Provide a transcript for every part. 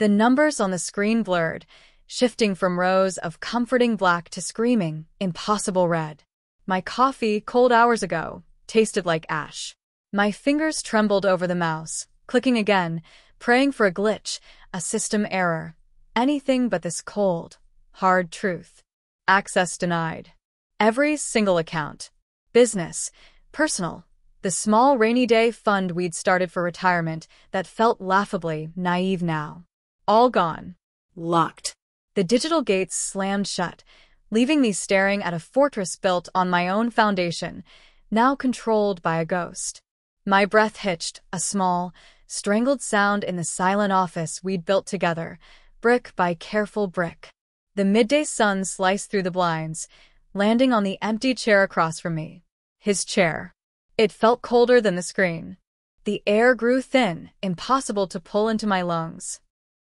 The numbers on the screen blurred, shifting from rows of comforting black to screaming, impossible red. My coffee, cold hours ago, tasted like ash. My fingers trembled over the mouse, clicking again, praying for a glitch, a system error. Anything but this cold, hard truth. Access denied. Every single account. Business, personal. The small rainy day fund we'd started for retirement that felt laughably naive now. All gone. Locked. The digital gates slammed shut, leaving me staring at a fortress built on my own foundation, now controlled by a ghost. My breath hitched, a small, strangled sound in the silent office we'd built together, brick by careful brick. The midday sun sliced through the blinds, landing on the empty chair across from me. His chair. It felt colder than the screen. The air grew thin, impossible to pull into my lungs.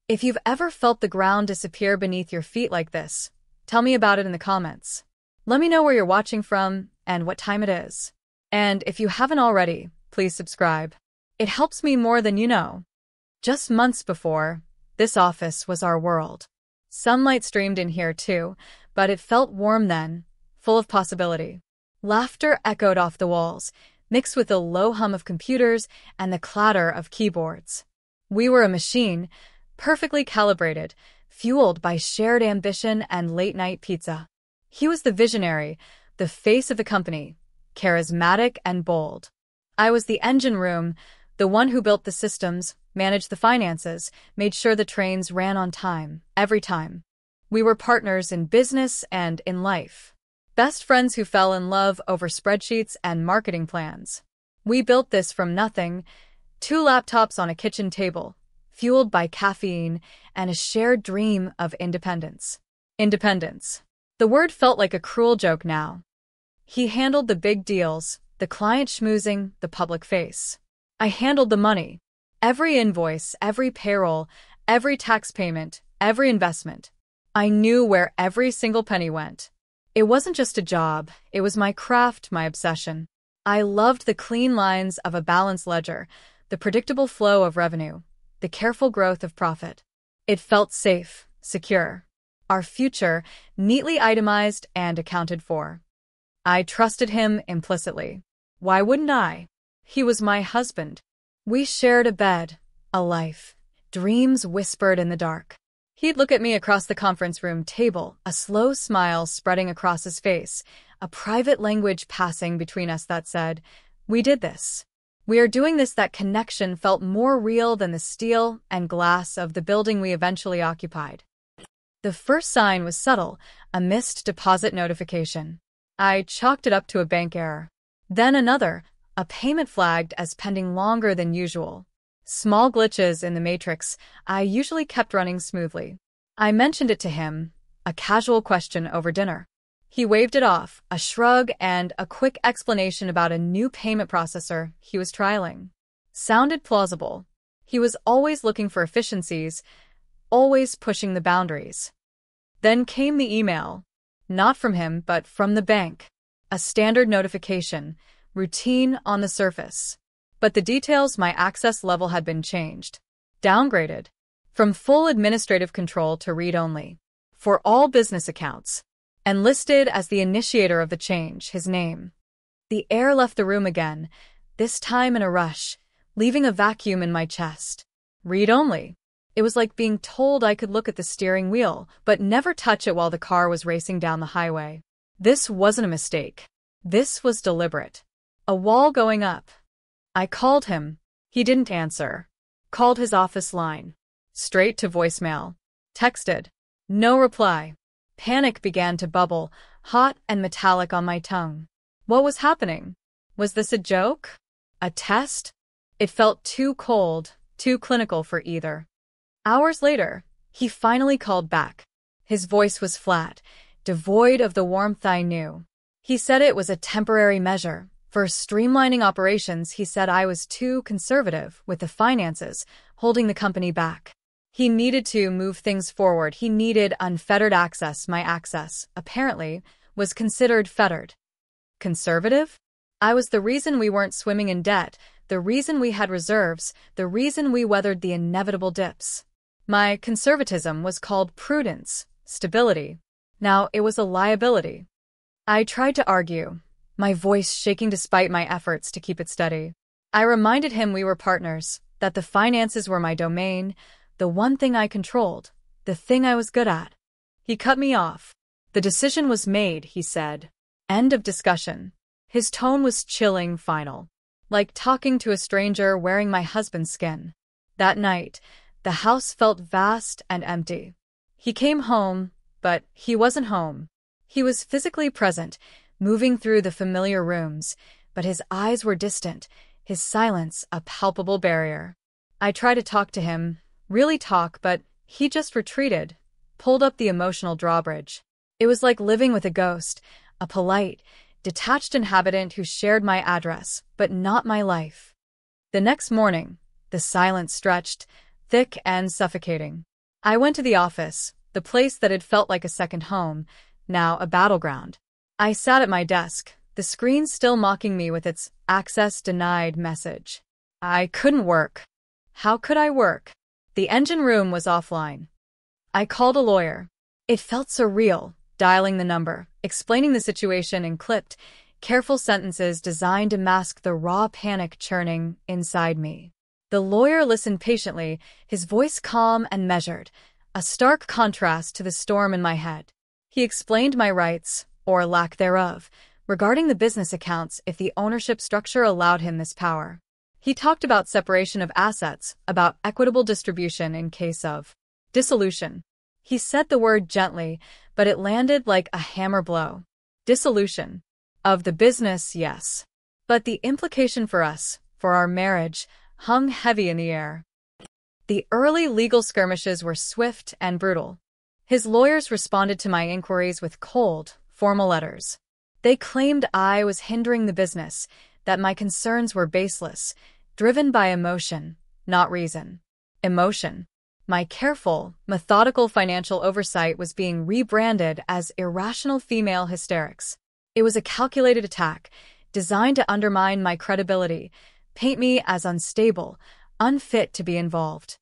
If you've ever felt the ground disappear beneath your feet like this, tell me about it in the comments. Let me know where you're watching from and what time it is. And if you haven't already, please subscribe. It helps me more than you know. Just months before, this office was our world. Sunlight streamed in here too, but it felt warm then, full of possibility. Laughter echoed off the walls, mixed with the low hum of computers and the clatter of keyboards. We were a machine, perfectly calibrated, fueled by shared ambition and late-night pizza. He was the visionary, the face of the company, charismatic and bold. I was the engine room, the one who built the systems, managed the finances, made sure the trains ran on time, every time. We were partners in business and in life. Best friends who fell in love over spreadsheets and marketing plans. We built this from nothing, 2 laptops on a kitchen table, fueled by caffeine and a shared dream of independence. Independence. The word felt like a cruel joke now. He handled the big deals, the client schmoozing, the public face. I handled the money. Every invoice, every payroll, every tax payment, every investment. I knew where every single penny went. It wasn't just a job, it was my craft, my obsession. I loved the clean lines of a balanced ledger, the predictable flow of revenue, the careful growth of profit. It felt safe, secure. Our future, neatly itemized and accounted for. I trusted him implicitly. Why wouldn't I? He was my husband. We shared a bed, a life, dreams whispered in the dark. He'd look at me across the conference room table, a slow smile spreading across his face, a private language passing between us that said, "We did this. We are doing this." That connection felt more real than the steel and glass of the building we eventually occupied. The first sign was subtle, a missed deposit notification. I chalked it up to a bank error. Then another, a payment flagged as pending longer than usual. Small glitches in the matrix I usually kept running smoothly. I mentioned it to him, a casual question over dinner. He waved it off, a shrug and a quick explanation about a new payment processor he was trialing. Sounded plausible. He was always looking for efficiencies, always pushing the boundaries. Then came the email. Not from him, but from the bank. A standard notification, routine on the surface. But the details, my access level had been changed. Downgraded. From full administrative control to read-only. For all business accounts. And listed as the initiator of the change, his name. The air left the room again, this time in a rush, leaving a vacuum in my chest. Read-only. It was like being told I could look at the steering wheel, but never touch it while the car was racing down the highway. This wasn't a mistake. This was deliberate. A wall going up. I called him. He didn't answer. Called his office line. Straight to voicemail. Texted. No reply. Panic began to bubble, hot and metallic on my tongue. What was happening? Was this a joke? A test? It felt too cold, too clinical for either. Hours later, he finally called back. His voice was flat, devoid of the warmth I knew. He said it was a temporary measure. For streamlining operations, he said I was too conservative with the finances, holding the company back. He needed to move things forward. He needed unfettered access. My access, apparently, was considered fettered. Conservative? I was the reason we weren't swimming in debt, the reason we had reserves, the reason we weathered the inevitable dips. My conservatism was called prudence, stability. Now it was a liability. I tried to argue, my voice shaking despite my efforts to keep it steady. I reminded him we were partners, that the finances were my domain, the one thing I controlled, the thing I was good at. He cut me off. The decision was made, he said. End of discussion. His tone was chilling, final. Like talking to a stranger wearing my husband's skin. That night, the house felt vast and empty. He came home, but he wasn't home. He was physically present, moving through the familiar rooms, but his eyes were distant, his silence a palpable barrier. I tried to talk to him, really talk, but he just retreated, pulled up the emotional drawbridge. It was like living with a ghost, a polite, detached inhabitant who shared my address, but not my life. The next morning, the silence stretched, thick and suffocating. I went to the office, the place that had felt like a second home, now a battleground. I sat at my desk, the screen still mocking me with its access denied message. I couldn't work. How could I work? The engine room was offline. I called a lawyer. It felt surreal, dialing the number, explaining the situation in clipped, careful sentences designed to mask the raw panic churning inside me. The lawyer listened patiently, his voice calm and measured, a stark contrast to the storm in my head. He explained my rights, or lack thereof, regarding the business accounts if the ownership structure allowed him this power. He talked about separation of assets, about equitable distribution in case of dissolution. He said the word gently, but it landed like a hammer blow. Dissolution. Of the business, yes. But the implication for us, for our marriage, hung heavy in the air. The early legal skirmishes were swift and brutal. His lawyers responded to my inquiries with cold, formal letters. They claimed I was hindering the business, that my concerns were baseless, driven by emotion, not reason. Emotion. My careful, methodical financial oversight was being rebranded as irrational female hysterics. It was a calculated attack, designed to undermine my credibility, paint me as unstable, unfit to be involved.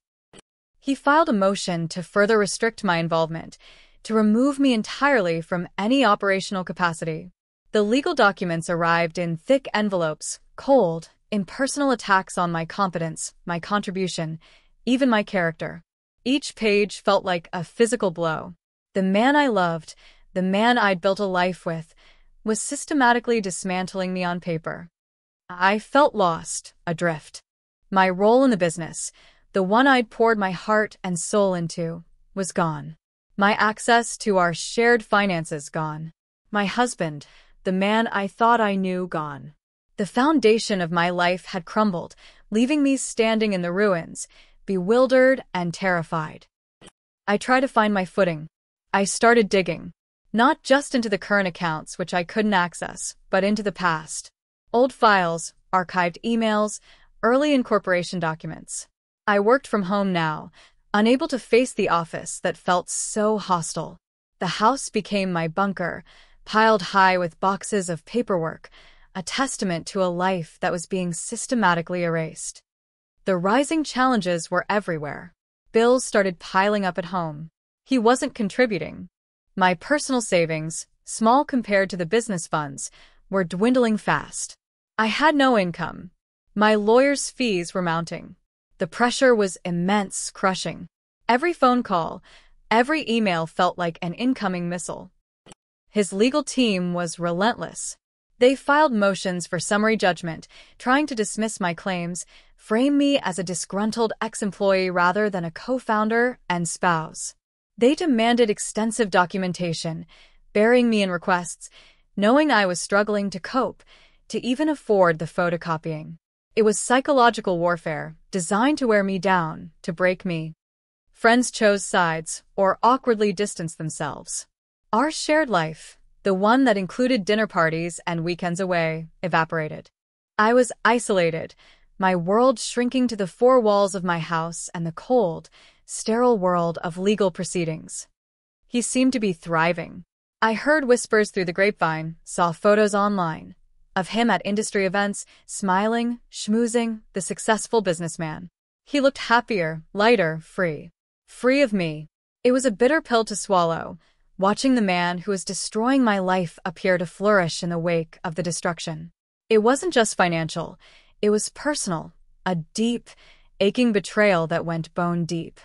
He filed a motion to further restrict my involvement, to remove me entirely from any operational capacity. The legal documents arrived in thick envelopes, cold, impersonal attacks on my competence, my contribution, even my character. Each page felt like a physical blow. The man I loved, the man I'd built a life with, was systematically dismantling me on paper. I felt lost, adrift. My role in the business, the one I'd poured my heart and soul into, was gone. My access to our shared finances gone. My husband, the man I thought I knew, gone. The foundation of my life had crumbled, leaving me standing in the ruins, bewildered and terrified. I tried to find my footing. I started digging, not just into the current accounts, which I couldn't access, but into the past. Old files, archived emails, early incorporation documents. I worked from home now, unable to face the office that felt so hostile. The house became my bunker, piled high with boxes of paperwork, a testament to a life that was being systematically erased. The rising challenges were everywhere. Bills started piling up at home. He wasn't contributing. My personal savings, small compared to the business funds, were dwindling fast. I had no income. My lawyer's fees were mounting. The pressure was immense, crushing. Every phone call, every email felt like an incoming missile. His legal team was relentless. They filed motions for summary judgment, trying to dismiss my claims, frame me as a disgruntled ex-employee rather than a co-founder and spouse. They demanded extensive documentation, burying me in requests, knowing I was struggling to cope, to even afford the photocopying. It was psychological warfare, designed to wear me down, to break me. Friends chose sides, or awkwardly distanced themselves. Our shared life, the one that included dinner parties and weekends away, evaporated. I was isolated, my world shrinking to the four walls of my house and the cold, sterile world of legal proceedings. He seemed to be thriving. I heard whispers through the grapevine, saw photos online, of him at industry events, smiling, schmoozing, the successful businessman. He looked happier, lighter, free. Free of me. It was a bitter pill to swallow, watching the man who was destroying my life appear to flourish in the wake of the destruction. It wasn't just financial, it was personal, a deep, aching betrayal that went bone deep.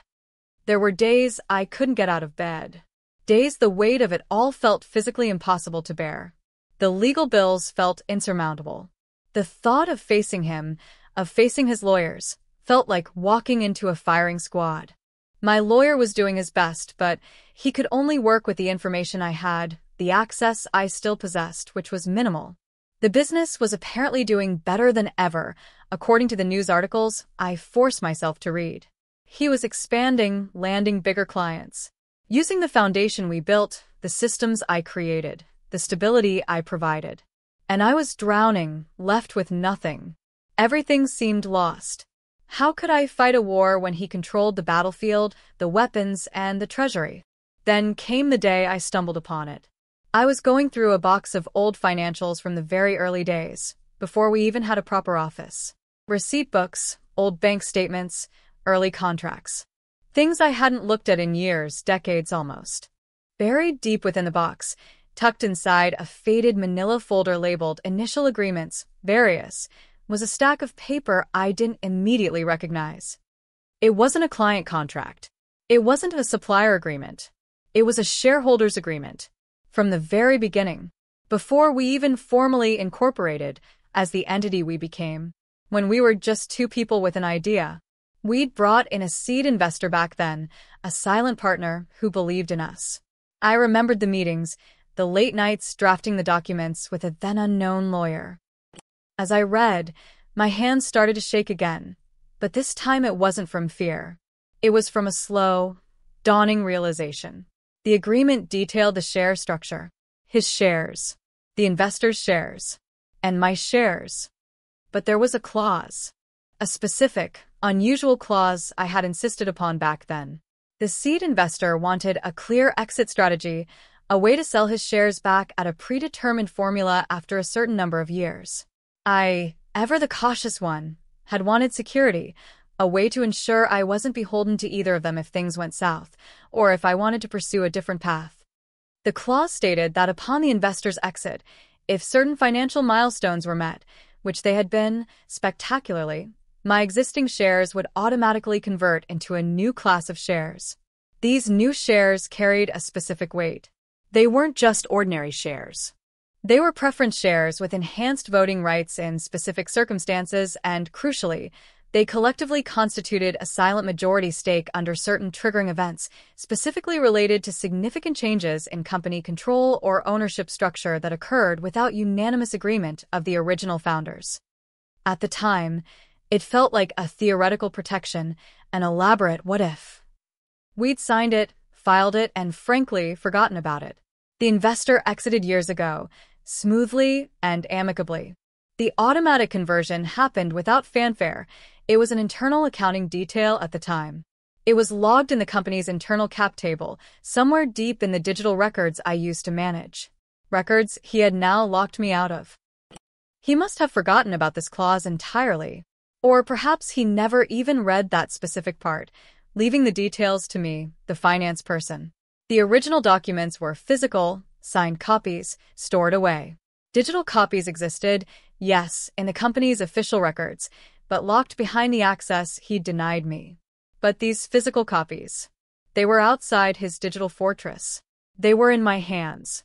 There were days I couldn't get out of bed. Days the weight of it all felt physically impossible to bear. The legal bills felt insurmountable. The thought of facing him, of facing his lawyers, felt like walking into a firing squad. My lawyer was doing his best, but he could only work with the information I had, the access I still possessed, which was minimal. The business was apparently doing better than ever, according to the news articles I forced myself to read. He was expanding, landing bigger clients. Using the foundation we built, the systems I created, the stability I provided. And I was drowning, left with nothing. Everything seemed lost. How could I fight a war when he controlled the battlefield, the weapons, and the treasury? Then came the day I stumbled upon it. I was going through a box of old financials from the very early days, before we even had a proper office. Receipt books, old bank statements, early contracts. Things I hadn't looked at in years, decades almost. Buried deep within the box, tucked inside a faded manila folder labeled Initial Agreements, Various, was a stack of paper I didn't immediately recognize. It wasn't a client contract. It wasn't a supplier agreement. It was a shareholders agreement. From the very beginning, before we even formally incorporated as the entity we became, when we were just two people with an idea, we'd brought in a seed investor back then, a silent partner who believed in us. I remembered the meetings, the late nights drafting the documents with a then unknown lawyer. As I read, my hands started to shake again, but this time it wasn't from fear. It was from a slow, dawning realization. The agreement detailed the share structure, his shares, the investor's shares, and my shares. But there was a clause, a specific, unusual clause I had insisted upon back then. The seed investor wanted a clear exit strategy, a way to sell his shares back at a predetermined formula after a certain number of years. I, ever the cautious one, had wanted security, a way to ensure I wasn't beholden to either of them if things went south, or if I wanted to pursue a different path. The clause stated that upon the investor's exit, if certain financial milestones were met, which they had been, spectacularly, my existing shares would automatically convert into a new class of shares. These new shares carried a specific weight. They weren't just ordinary shares. They were preference shares with enhanced voting rights in specific circumstances and, crucially, they collectively constituted a silent majority stake under certain triggering events, specifically related to significant changes in company control or ownership structure that occurred without unanimous agreement of the original founders. At the time, it felt like a theoretical protection, an elaborate what-if. We'd signed it, filed it, and frankly, forgotten about it. The investor exited years ago, smoothly and amicably. The automatic conversion happened without fanfare. It was an internal accounting detail at the time. It was logged in the company's internal cap table, somewhere deep in the digital records I used to manage. Records he had now locked me out of. He must have forgotten about this clause entirely. Or perhaps he never even read that specific part, leaving the details to me, the finance person. The original documents were physical, signed copies, stored away. Digital copies existed, yes, in the company's official records, but locked behind the access he'd denied me. But these physical copies, they were outside his digital fortress. They were in my hands.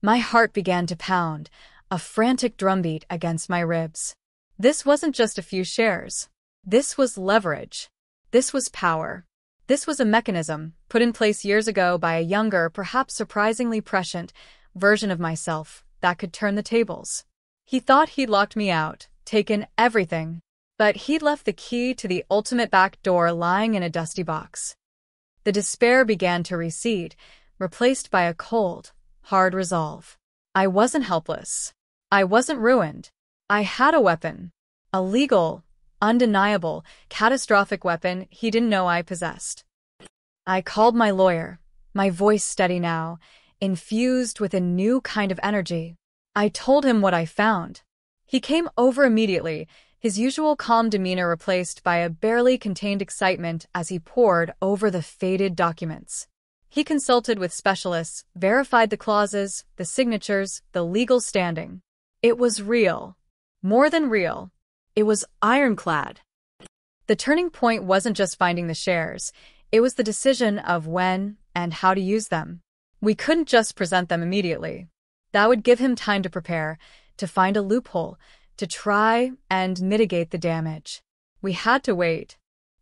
My heart began to pound, a frantic drumbeat against my ribs. This wasn't just a few shares. This was leverage. This was power. This was a mechanism put in place years ago by a younger, perhaps surprisingly prescient, version of myself that could turn the tables. He thought he'd locked me out, taken everything, but he'd left the key to the ultimate back door lying in a dusty box. The despair began to recede, replaced by a cold, hard resolve. I wasn't helpless. I wasn't ruined. I had a weapon. A legal, undeniable, catastrophic weapon he didn't know I possessed. I called my lawyer, my voice steady now, infused with a new kind of energy. I told him what I found. He came over immediately, his usual calm demeanor replaced by a barely contained excitement as he pored over the faded documents. He consulted with specialists, verified the clauses, the signatures, the legal standing. It was real. More than real. It was ironclad. The turning point wasn't just finding the shares, it was the decision of when and how to use them. We couldn't just present them immediately. That would give him time to prepare, to find a loophole, to try and mitigate the damage. We had to wait.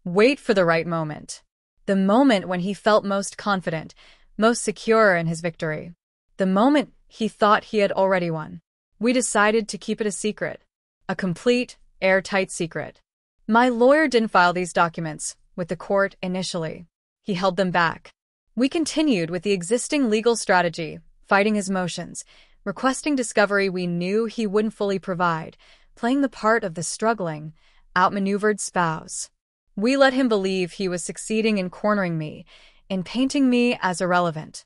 Wait for the right moment. The moment when he felt most confident, most secure in his victory. The moment he thought he had already won. We decided to keep it a secret. A complete, airtight secret. My lawyer didn't file these documents with the court initially. He held them back. We continued with the existing legal strategy, fighting his motions, requesting discovery we knew he wouldn't fully provide, playing the part of the struggling, outmaneuvered spouse. We let him believe he was succeeding in cornering me, in painting me as irrelevant.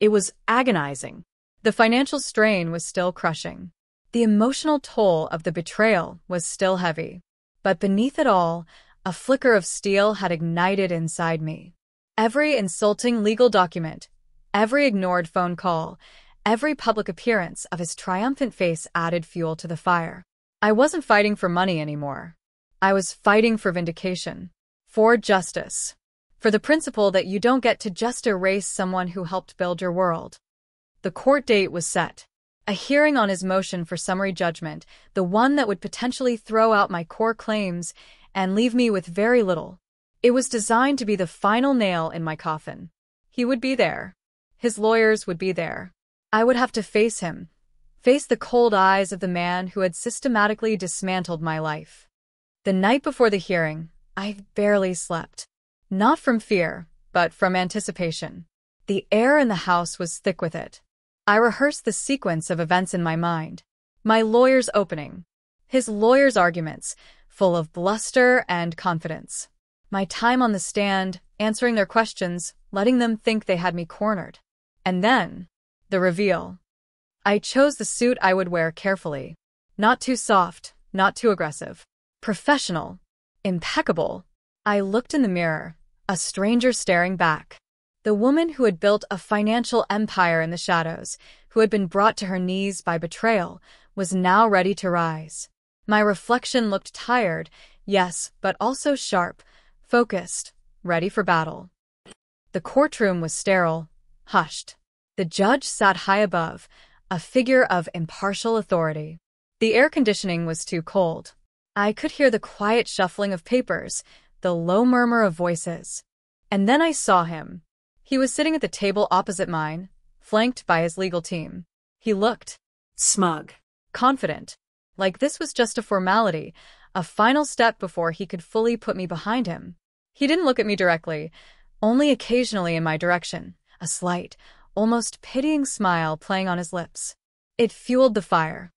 It was agonizing. The financial strain was still crushing. The emotional toll of the betrayal was still heavy. But beneath it all, a flicker of steel had ignited inside me. Every insulting legal document, every ignored phone call, every public appearance of his triumphant face added fuel to the fire. I wasn't fighting for money anymore. I was fighting for vindication, for justice, for the principle that you don't get to just erase someone who helped build your world. The court date was set. A hearing on his motion for summary judgment, the one that would potentially throw out my core claims and leave me with very little. It was designed to be the final nail in my coffin. He would be there. His lawyers would be there. I would have to face him, face the cold eyes of the man who had systematically dismantled my life. The night before the hearing, I barely slept. Not from fear, but from anticipation. The air in the house was thick with it. I rehearsed the sequence of events in my mind. My lawyer's opening. His lawyer's arguments, full of bluster and confidence. My time on the stand, answering their questions, letting them think they had me cornered. And then, the reveal. I chose the suit I would wear carefully. Not too soft, not too aggressive. Professional. Impeccable. I looked in the mirror, a stranger staring back. The woman who had built a financial empire in the shadows, who had been brought to her knees by betrayal, was now ready to rise. My reflection looked tired, yes, but also sharp, focused, ready for battle. The courtroom was sterile, hushed. The judge sat high above, a figure of impartial authority. The air conditioning was too cold. I could hear the quiet shuffling of papers, the low murmur of voices. And then I saw him. He was sitting at the table opposite mine, flanked by his legal team. He looked smug, confident, like this was just a formality, a final step before he could fully put me behind him. He didn't look at me directly, only occasionally in my direction, a slight, almost pitying smile playing on his lips. It fueled the fire.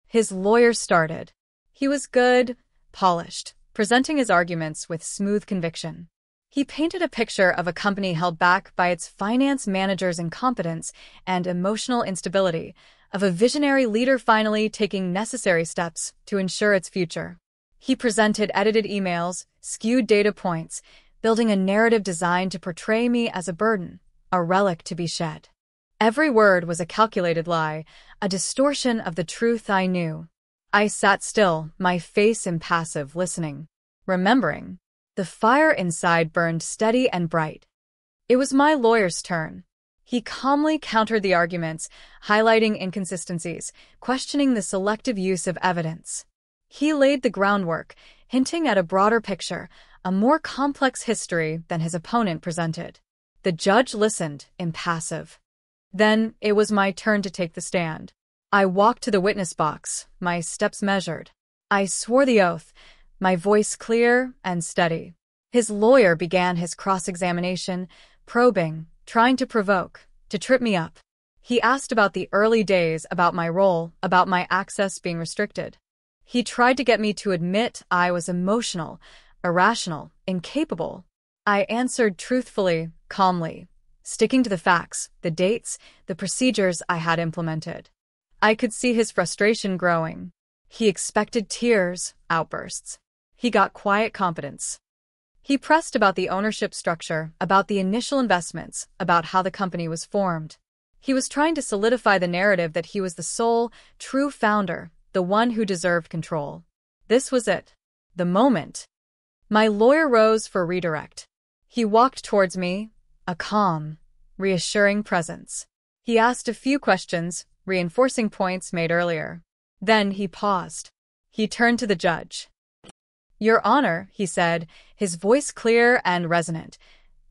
His lawyer started. He was good, polished, presenting his arguments with smooth conviction. He painted a picture of a company held back by its finance manager's incompetence and emotional instability, of a visionary leader finally taking necessary steps to ensure its future. He presented edited emails, skewed data points, building a narrative designed to portray me as a burden, a relic to be shed. Every word was a calculated lie, a distortion of the truth I knew. I sat still, my face impassive, listening, remembering. The fire inside burned steady and bright. It was my lawyer's turn. He calmly countered the arguments, highlighting inconsistencies, questioning the selective use of evidence. He laid the groundwork, hinting at a broader picture, a more complex history than his opponent presented. The judge listened, impassive. Then it was my turn to take the stand. I walked to the witness box, my steps measured. I swore the oath, my voice clear and steady. His lawyer began his cross-examination, probing, trying to provoke, to trip me up. He asked about the early days, about my role, about my access being restricted. He tried to get me to admit I was emotional, irrational, incapable. I answered truthfully, calmly, sticking to the facts, the dates, the procedures I had implemented. I could see his frustration growing. He expected tears, outbursts. He got quiet confidence. He pressed about the ownership structure, about the initial investments, about how the company was formed. He was trying to solidify the narrative that he was the sole, true founder, the one who deserved control. This was it. The moment. My lawyer rose for redirect. He walked towards me, a calm, reassuring presence. He asked a few questions, reinforcing points made earlier. Then he paused. He turned to the judge. "Your Honor," he said, his voice clear and resonant,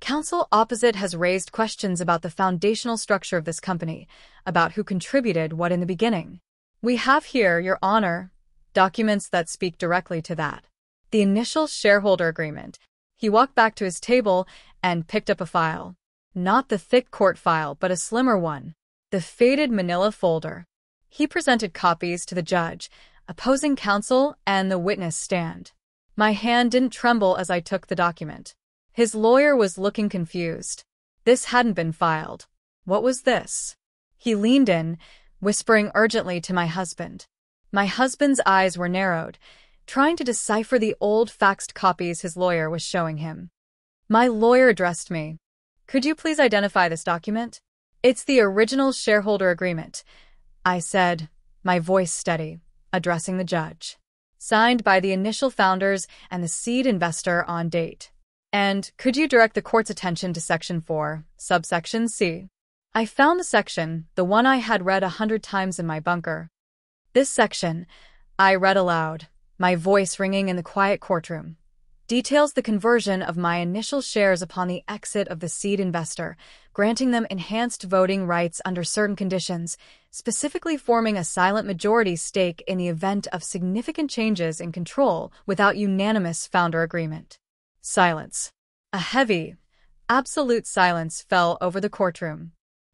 "counsel opposite has raised questions about the foundational structure of this company, about who contributed what in the beginning. We have here, Your Honor, documents that speak directly to that. The initial shareholder agreement." He walked back to his table and picked up a file. Not the thick court file, but a slimmer one. The faded manila folder. He presented copies to the judge, opposing counsel, and the witness stand. My hand didn't tremble as I took the document. His lawyer was looking confused. This hadn't been filed. What was this? He leaned in, whispering urgently to my husband. My husband's eyes were narrowed, trying to decipher the old faxed copies his lawyer was showing him. My lawyer addressed me. "Could you please identify this document?" "It's the original shareholder agreement," I said, my voice steady, addressing the judge. "Signed by the initial founders and the seed investor on date. And could you direct the court's attention to Section 4, subsection C?" I found the section, the one I had read 100 times in my bunker. This section, I read aloud, my voice ringing in the quiet courtroom, details the conversion of my initial shares upon the exit of the seed investor, granting them enhanced voting rights under certain conditions, specifically forming a silent majority stake in the event of significant changes in control without unanimous founder agreement. Silence. A heavy, absolute silence fell over the courtroom.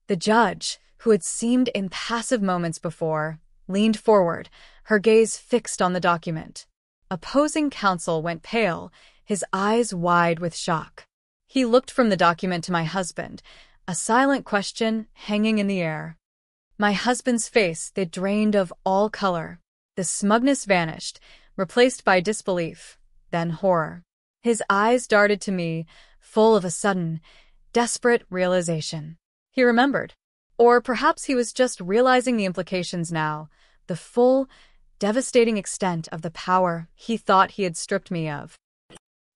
The judge, who had seemed impassive moments before, leaned forward, her gaze fixed on the document. Opposing counsel went pale, his eyes wide with shock. He looked from the document to my husband, a silent question hanging in the air. My husband's face, that drained of all color. The smugness vanished, replaced by disbelief, then horror. His eyes darted to me, full of a sudden, desperate realization. He remembered. Or perhaps he was just realizing the implications now, the full, devastating extent of the power he thought he had stripped me of.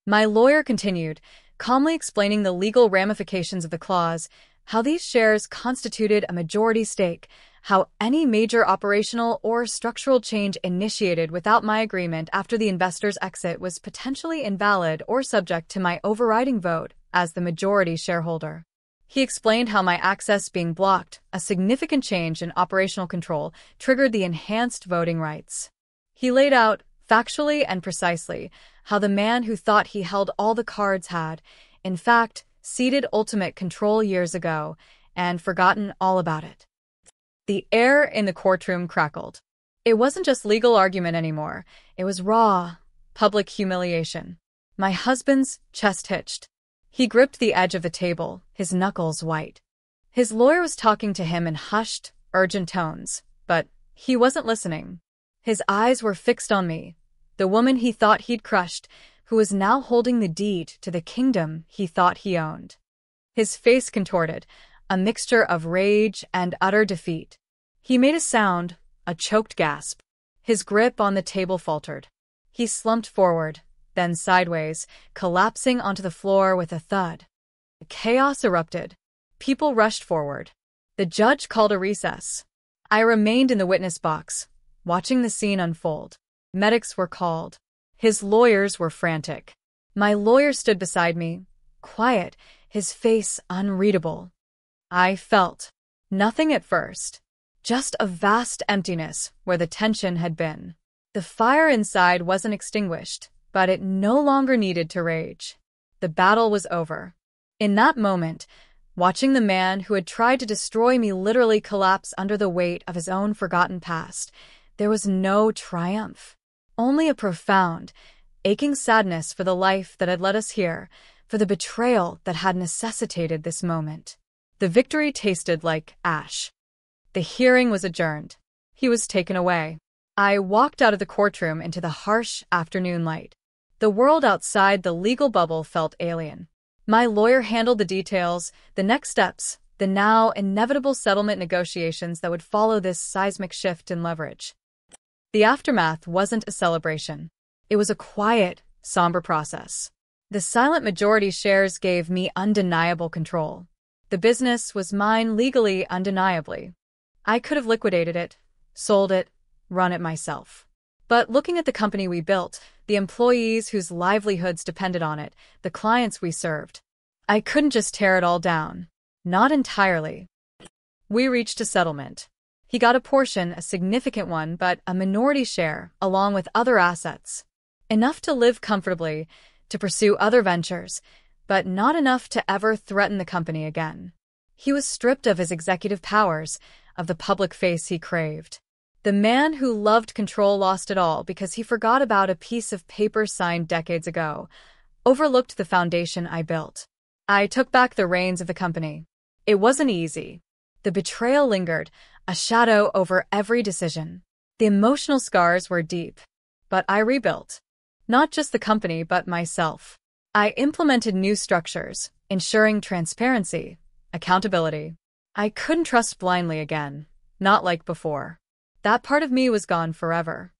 My lawyer continued, calmly explaining the legal ramifications of the clause, how these shares constituted a majority stake, how any major operational or structural change initiated without my agreement after the investor's exit was potentially invalid or subject to my overriding vote as the majority shareholder. He explained how my access being blocked, a significant change in operational control, triggered the enhanced voting rights. He laid out, factually and precisely, how the man who thought he held all the cards had, in fact, ceded ultimate control years ago and forgotten all about it. The air in the courtroom crackled. It wasn't just legal argument anymore. It was raw, public humiliation. My husband's chest hitched. He gripped the edge of the table, his knuckles white. His lawyer was talking to him in hushed, urgent tones, but he wasn't listening. His eyes were fixed on me, the woman he thought he'd crushed, who was now holding the deed to the kingdom he thought he owned. His face contorted, a mixture of rage and utter defeat. He made a sound, a choked gasp. His grip on the table faltered. He slumped forward, then sideways, collapsing onto the floor with a thud. Chaos erupted. People rushed forward. The judge called a recess. I remained in the witness box, watching the scene unfold. Medics were called. His lawyers were frantic. My lawyer stood beside me, quiet, his face unreadable. I felt nothing at first, just a vast emptiness where the tension had been. The fire inside wasn't extinguished, but it no longer needed to rage. The battle was over. In that moment, watching the man who had tried to destroy me literally collapse under the weight of his own forgotten past, there was no triumph. Only a profound, aching sadness for the life that had led us here, for the betrayal that had necessitated this moment. The victory tasted like ash. The hearing was adjourned. He was taken away. I walked out of the courtroom into the harsh afternoon light. The world outside the legal bubble felt alien. My lawyer handled the details, the next steps, the now inevitable settlement negotiations that would follow this seismic shift in leverage. The aftermath wasn't a celebration. It was a quiet, somber process. The silent majority shares gave me undeniable control. The business was mine legally, undeniably. I could have liquidated it, sold it, run it myself. But looking at the company we built, the employees whose livelihoods depended on it, the clients we served, I couldn't just tear it all down. Not entirely. We reached a settlement. He got a portion, a significant one, but a minority share, along with other assets. Enough to live comfortably, to pursue other ventures, but not enough to ever threaten the company again. He was stripped of his executive powers, of the public face he craved. The man who loved control lost it all because he forgot about a piece of paper signed decades ago, overlooked the foundation I built. I took back the reins of the company. It wasn't easy. The betrayal lingered, a shadow over every decision. The emotional scars were deep. But I rebuilt. Not just the company, but myself. I implemented new structures, ensuring transparency, accountability. I couldn't trust blindly again, not like before. That part of me was gone forever.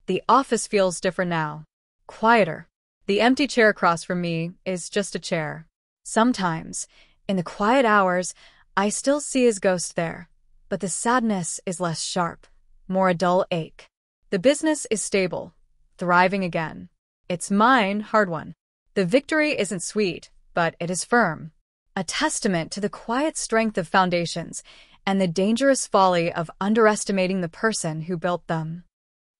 The office feels different now. Quieter. The empty chair across from me is just a chair. Sometimes, in the quiet hours, I still see his ghost there, but the sadness is less sharp, more a dull ache. The business is stable, thriving again. It's mine, hard won. The victory isn't sweet, but it is firm. A testament to the quiet strength of foundations and the dangerous folly of underestimating the person who built them.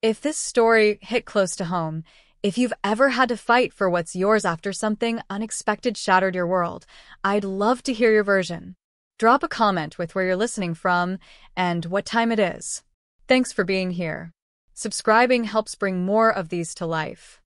If this story hit close to home, if you've ever had to fight for what's yours after something unexpected shattered your world, I'd love to hear your version. Drop a comment with where you're listening from and what time it is. Thanks for being here. Subscribing helps bring more of these to life.